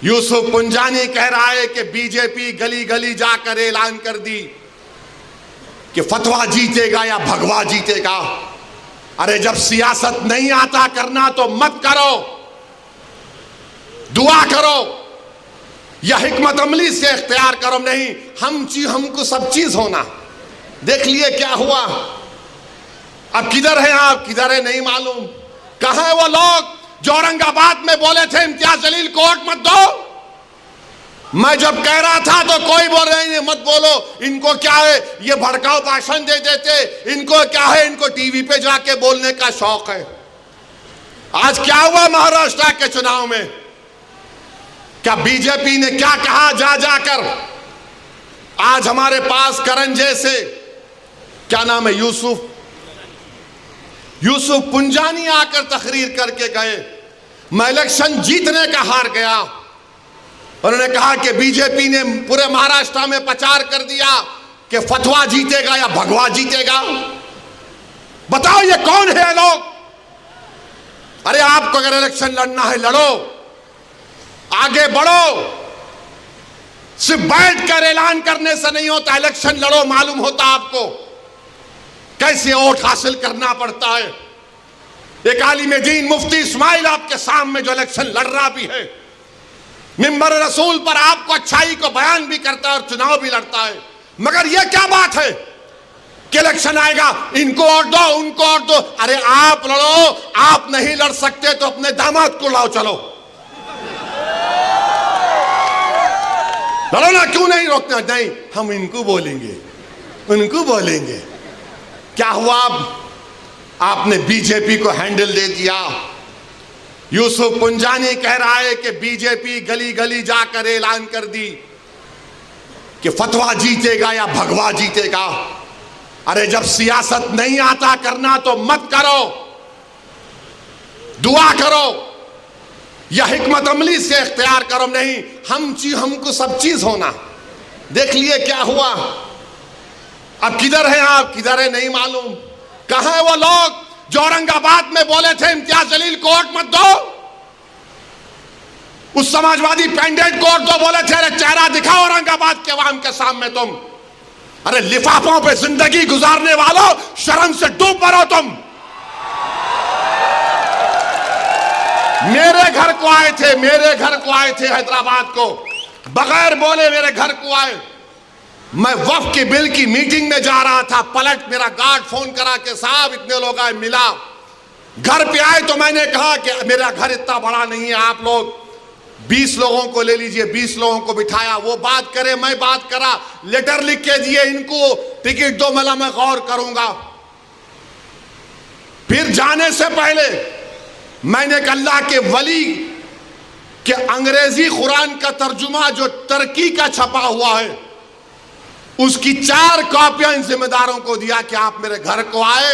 यूसुफ पुंजानी कह रहा है कि बीजेपी गली गली जाकर ऐलान कर दी कि फतवा जीतेगा या भगवा जीतेगा। अरे जब सियासत नहीं आता करना तो मत करो, दुआ करो या हिकमत अमली से इख्तियार करो। नहीं, हमको सब चीज होना। देख लिए क्या हुआ। अब किधर है आप, किधर है नहीं मालूम। कहां है वो लोग जो औरंगाबाद में बोले थे इम्तियाज जलील को वोट मत दो। मैं जब कह रहा था तो कोई बोल रहे हैं मत बोलो, इनको क्या है, ये भड़काऊ भाषण दे देते, इनको क्या है, इनको टीवी पे जाके बोलने का शौक है। आज क्या हुआ महाराष्ट्र के चुनाव में, क्या बीजेपी ने क्या कहा जा जाकर। आज हमारे पास करण जैसे, क्या नाम है, यूसुफ पुंजानी आकर तकरीर करके गए, मैं इलेक्शन जीतने का हार गया। उन्होंने कहा कि बीजेपी ने पूरे महाराष्ट्र में प्रचार कर दिया कि फतवा जीतेगा या भगवा जीतेगा। बताओ ये कौन है लोग। अरे आपको अगर इलेक्शन लड़ना है लड़ो, आगे बढ़ो, सिर्फ बैठकर ऐलान करने से नहीं होता। इलेक्शन लड़ो, मालूम होता आपको कैसे वोट हासिल करना पड़ता है। एक आलिम दीन मुफ्ती इस्माइल आपके सामने जो इलेक्शन लड़ रहा भी है, मिंबर रसूल पर आपको अच्छाई को बयान भी करता है और चुनाव भी लड़ता है। मगर यह क्या बात है कि इलेक्शन आएगा इनको वोट दो, उनको वोट दो। अरे आप लड़ो, आप नहीं लड़ सकते तो अपने दामाद को लाओ, चलो लड़ो ना, क्यों नहीं रोकना। नहीं, हम इनको बोलेंगे, उनको बोलेंगे। क्या हुआ, आपने बीजेपी को हैंडल दे दिया। यूसुफ पुंजानी कह रहा है कि बीजेपी गली गली जाकर ऐलान कर दी कि फतवा जीतेगा या भगवा जीतेगा। अरे जब सियासत नहीं आता करना तो मत करो, दुआ करो या हिकमत अमली से इख्तियार करो। नहीं, हमको सब चीज होना। देख लिए क्या हुआ। अब किधर है आप, किधर है नहीं मालूम। कहां है वो लोग जो औरंगाबाद में बोले थे इम्तियाज जलील को वोट मत दो, उस समाजवादी कैंडिडेट को वोट दो, बोले थे अरे चेहरा दिखाओ औरंगाबाद के अवाम के सामने तुम। अरे लिफाफों पे जिंदगी गुजारने वालों, शर्म से डूब मरो तुम। मेरे घर को आए थे, मेरे घर को आए थे हैदराबाद को, बगैर बोले मेरे घर को आए। मैं वक्फ के बिल की मीटिंग में जा रहा था, पलट मेरा गार्ड फोन करा के साहब इतने लोग आए, मिला। घर पे आए तो मैंने कहा कि मेरा घर इतना बड़ा नहीं है, आप लोग 20 लोगों को ले लीजिए। 20 लोगों को बिठाया, वो बात करे, मैं बात करा, लेटर लिख के दिए, इनको टिकट दो, मला मैं गौर करूंगा। फिर जाने से पहले मैंने एक अल्लाह के वली के अंग्रेजी कुरान का तर्जुमा जो तुर्की का छपा हुआ है, उसकी 4 कॉपियां इन जिम्मेदारों को दिया कि आप मेरे घर को आए,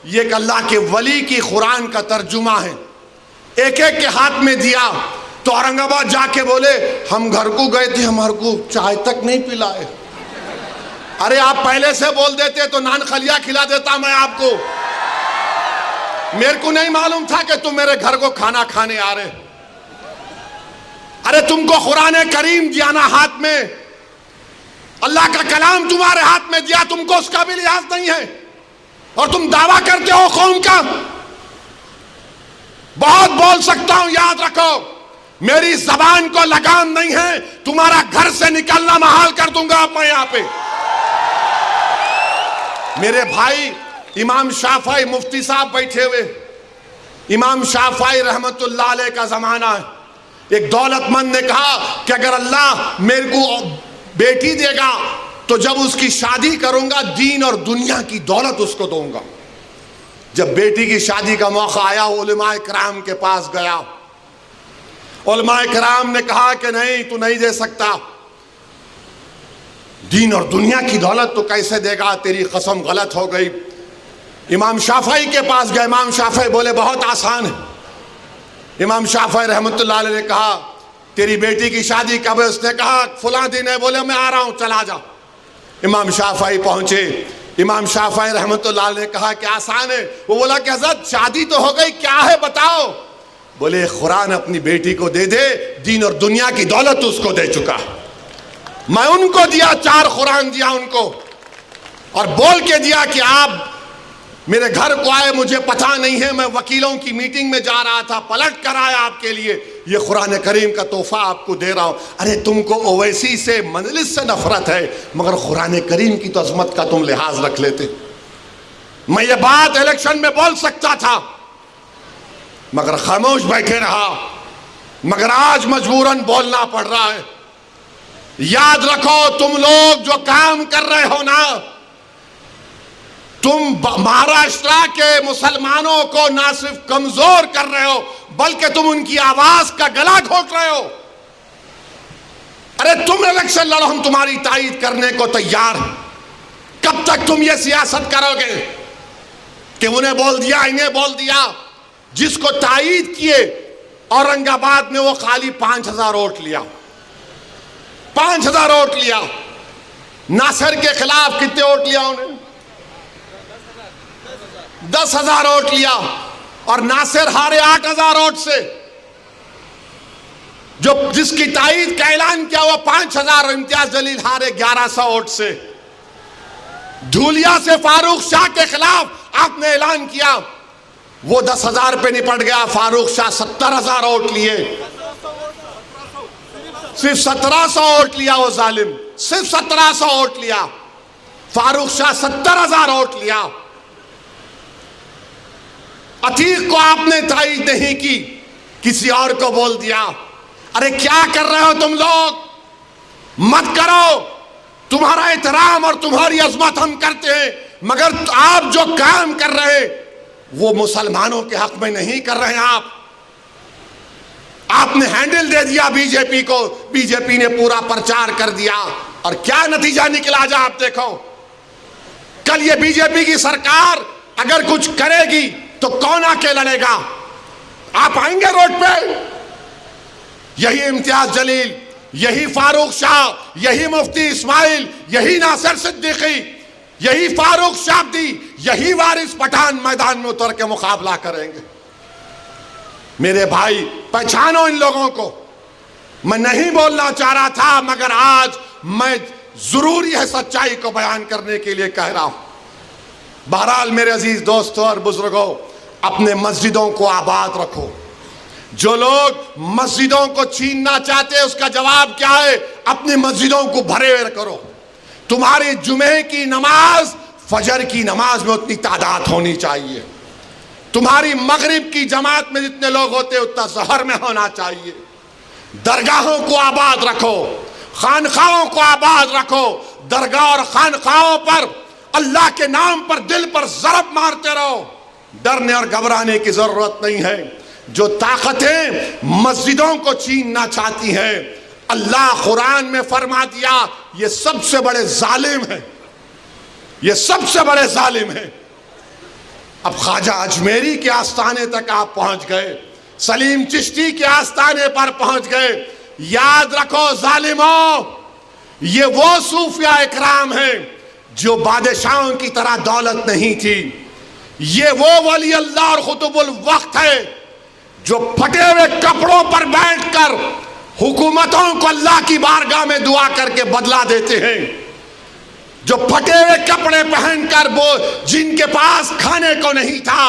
ये एक अल्लाह के वली की कुरान का तर्जुमा है। एक एक के हाथ में दिया तो औरंगाबाद जाके बोले हम घर को गए थे, हमारे को चाय तक नहीं पिलाए। अरे आप पहले से बोल देते तो नान खलिया खिला देता मैं आपको। मेरे को नहीं मालूम था कि तुम मेरे घर को खाना खाने आ रहे। अरे तुमको कुरान करीम दिया ना हाथ में, अल्लाह का कलाम तुम्हारे हाथ में दिया, तुमको उसका भी लिहाज नहीं है और तुम दावा करते हो कौम का। बहुत बोल सकता हूं, याद रखो मेरी जबान को लगाम नहीं है, तुम्हारा घर से निकलना महाल कर दूंगा मैं यहां पे। मेरे भाई इमाम शाफई मुफ्ती साहब बैठे हुए, इमाम शाफई रहमतुल्लाह अलैह का जमाना है। एक दौलतमंद ने कहा कि अगर अल्लाह मेरे को बेटी देगा तो जब उसकी शादी करूंगा दीन और दुनिया की दौलत उसको दूंगा। जब बेटी की शादी का मौका आया, उलमाए किराम के पास गया। उलमाए किराम ने कहा कि नहीं, तू नहीं दे सकता, दीन और दुनिया की दौलत तो कैसे देगा, तेरी कसम गलत हो गई। इमाम शाफई के पास गए, इमाम शाफई बोले बहुत आसान है। इमाम शाफई रहमतुल्लाह अलैह ने कहा तेरी बेटी की शादी कब है? उसने कहा फुला दिन है। बोले मैं आ रहा हूं, चला जा। इमाम शाफई पहुंचे, इमाम शाफई रहमतुल्लाह अलैह ने कहा कि आसान है। वो बोला कि हज़रत शादी तो हो गई, क्या है बताओ। बोले कुरान अपनी बेटी को दे दे, दीन और दुनिया की दौलत उसको दे चुका। मैं उनको दिया, 4 कुरान दिया उनको, और बोल के दिया कि आप मेरे घर को आए, मुझे पता नहीं है, मैं वकीलों की मीटिंग में जा रहा था, पलट कर आया आपके लिए, ये कुरान करीम का तोहफा आपको दे रहा हूं। अरे तुमको ओवैसी से, मजलिस से नफरत है, मगर कुरान करीम की तो अजमत का तुम लिहाज रख लेते। मैं ये बात इलेक्शन में बोल सकता था, मगर खामोश बैठे रहा, मगर आज मजबूरन बोलना पड़ रहा है। याद रखो, तुम लोग जो काम कर रहे हो ना, तुम महाराष्ट्र के मुसलमानों को ना सिर्फ कमजोर कर रहे हो, बल्कि तुम उनकी आवाज का गला घोट रहे हो। अरे तुम इलेक्शन लड़ो, हम तुम्हारी तायीद करने को तैयार हैं। कब तक तुम ये सियासत करोगे कि उन्हें बोल दिया, इन्हें बोल दिया? जिसको तायीद किए औरंगाबाद में, वो खाली 5000 वोट लिया, 5000 वोट लिया। नासिर के खिलाफ कितने वोट लिया उन्हें? 10,000 वोट लिया, और नासिर हारे 8,000 वोट से। जो जिसकी तायीद का ऐलान किया वो 5,000, इम्तियाज जलील हारे 1100 वोट से। धूलिया से फारूक शाह के खिलाफ आपने ऐलान किया, वो 10,000 पे निपट गया। फारूक शाह 70,000 वोट लिए, सिर्फ 1700 वोट लिया वो जालिम, सिर्फ 1700 वोट लिया। फारूक शाह 70,000 वोट लिया। अतीक को आपने तायीद नहीं की, किसी और को बोल दिया। अरे क्या कर रहे हो तुम लोग? मत करो। तुम्हारा एहतराम और तुम्हारी अजमत हम करते हैं, मगर आप जो काम कर रहे हैं वो मुसलमानों के हक में नहीं कर रहे हैं। आपने हैंडल दे दिया बीजेपी को, बीजेपी ने पूरा प्रचार कर दिया, और क्या नतीजा निकला आज आप देखो। कल ये बीजेपी की सरकार अगर कुछ करेगी तो कौन आके लड़ेगा? आप आएंगे रोड पे? यही इम्तियाज जलील, यही फारूक शाह, यही मुफ्ती इस्माइल, यही नासिर सिद्दीकी, यही फारूक शाब्दी, यही वारिस पठान मैदान में उतर के मुकाबला करेंगे। मेरे भाई, पहचानो इन लोगों को। मैं नहीं बोलना चाह रहा था, मगर आज मैं जरूरी है सच्चाई को बयान करने के लिए कह रहा हूं। बहरहाल मेरे अजीज दोस्तों और बुजुर्गों, अपने मस्जिदों को आबाद रखो। जो लोग मस्जिदों को छीनना चाहते हैं, उसका जवाब क्या है? अपनी मस्जिदों को भरे करो। तुम्हारी जुमे की नमाज फजर की नमाज में उतनी तादाद होनी चाहिए। तुम्हारी मगरिब की जमात में जितने लोग होते हैं उतना जहर में होना चाहिए। दरगाहों को आबाद रखो, खानखाओं को आबाद रखो। दरगाह और खानखाओं पर अल्लाह के नाम पर दिल पर ज़रब मारते रहो। डरने और घबराने की जरूरत नहीं है। जो ताकतें मस्जिदों को छीनना चाहती हैं, अल्लाह कुरान में फरमा दिया, ये सबसे बड़े जालिम हैं, ये सबसे बड़े जालिम हैं। अब ख्वाजा अजमेरी के आस्थाने तक आप पहुंच गए, सलीम चिश्ती के आस्थाने पर पहुंच गए। याद रखो जालिमों, ये वो सूफिया इकराम है जो बादशाहों की तरह दौलत नहीं थी। ये वो वली अल्लाह और खुतुबुल वक्त है जो फटे हुए कपड़ों पर बैठकर हुकूमतों को अल्लाह की बारगाह में दुआ करके बदला देते हैं। जो फटे हुए कपड़े पहनकर, वो जिनके पास खाने को नहीं था,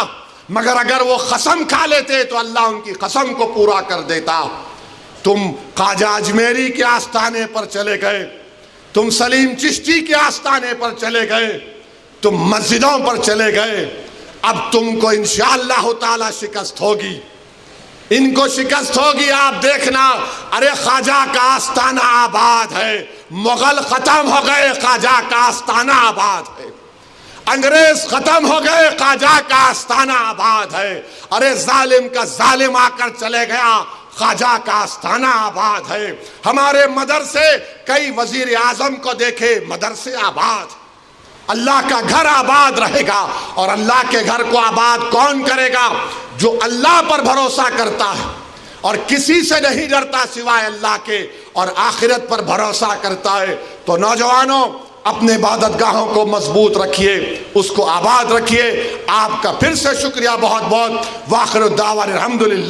मगर अगर वो कसम खा लेते तो अल्लाह उनकी कसम को पूरा कर देता। तुम ख्वाजा अजमेरी के आस्थाने पर चले गए, तुम सलीम चिश्ती के आस्थाने पर चले गए, तुम मस्जिदों पर चले गए। अब तुमको इंशाअल्लाह ताला शिकस्त होगी, इनको शिकस्त होगी। आप देखना, अरे ख्वाजा का आस्थाना आबाद है। मुगल खत्म हो गए, ख्वाजा का आस्थाना आबाद है। अंग्रेज खत्म हो गए, ख्वाजा का आस्थाना आबाद है। अरे जालिम का जालिम आकर चले गया, ख्वाजा का आस्थाना आबाद है। हमारे मदरसे, कई वजीर आजम को देखे, मदरसे आबाद। अल्लाह का घर आबाद रहेगा। और अल्लाह के घर को आबाद कौन करेगा? जो अल्लाह पर भरोसा करता है और किसी से नहीं डरता सिवाय अल्लाह के, और आखिरत पर भरोसा करता है। तो नौजवानों, अपने इबादत गाहों को मजबूत रखिए, उसको आबाद रखिए। आपका फिर से शुक्रिया बहुत बहुत। वाखिर दावा अल्हम्दुलिल्लाह।